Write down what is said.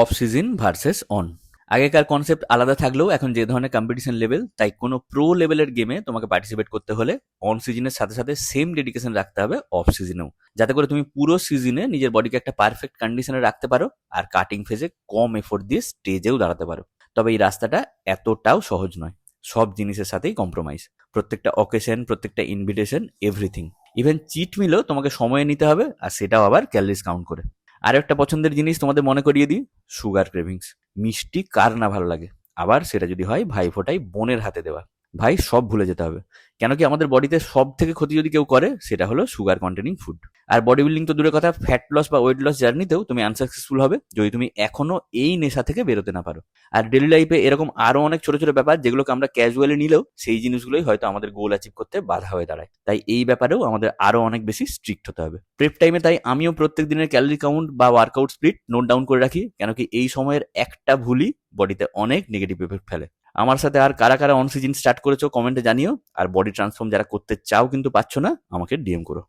Off season versus on. আগেকার concept আলাদা থাকলেও এখন যে ধরনের কম্পিটিশন লেভেল, তাই কোনো প্রো লেভেলের গেমে তোমাকে পার্টিসিপেট করতে হলে অন সিজনের সাথে সাথে সেম ডেডিকেশন রাখতে হবে অফ সিজনেও, যাতে করে তুমি পুরো সিজনে নিজের বডিকে একটা পারফেক্ট কন্ডিশনে রাখতে পারো আর কাটিং ফেজে কম এফোর্ট দিয়ে স্টেজেও দাঁড়াতে পারো। তবে এই রাস্তাটা এতটাও সহজ নয়। সব জিনিসের সাথেই কম্প্রোমাইজ, প্রত্যেকটা অকেশন, প্রত্যেকটা ইনভিটেশন, এভরিথিং। ইভেন চিট মিলও তোমাকে সময় নিতে হবে, আর সেটাও আবার ক্যালোরিজ কাউন্ট করে। আর একটা পছন্দের জিনিস তোমাদের মনে করিয়ে দিই, সুগার ক্রেভিংস। মিষ্টি কার না ভালো লাগে, আবার সেটা যদি হয় ভাইফোঁটায় বোনের হাতে দেওয়া। ভাই সব ভুলে যেতে হবে। কেন কি আমাদের বডিতে সব থেকে ক্ষতি যদি কেউ করে, সেটা হলো সুগার কন্টেনিং ফুড। আর বডি বিল্ডিং তো দূরের কথা, ফ্যাট লস বা ওয়েট লস জার্নিতেও তুমি আনসাকসেসফুল হবে যদি তুমি এখনো এই নেশা থেকে বেরোতে না পারো। আর ডেলি লাইফে এরকম আরো অনেক ছোট ছোট ব্যাপার যেগুলোকে আমরা ক্যাজুয়ালি নিলেও সেই জিনিসগুলোই হয়তো আমাদের গোল অ্যাচিভ করতে বাধা হয়ে দাঁড়ায়। তাই এই ব্যাপারেও আমাদের আরো অনেক বেশি স্ট্রিক্ট হতে হবে প্রেপ টাইমে। তাই আমিও প্রত্যেক দিনের ক্যালোরি কাউন্ট বা ওয়ার্কআউট স্প্লিট নোট ডাউন করে রাখি, কেন কি এই সময়ের একটা ভুলই বডিতে অনেক নেগেটিভ এফেক্ট ফেলে। আমার সাথে আর কারা কারা অন সিজন স্টার্ট করেছো কমেন্টে জানিও। আর বডি ট্রান্সফর্ম যারা করতে চাও কিন্তু পাচ্ছ না, আমাকে ডিএম করো।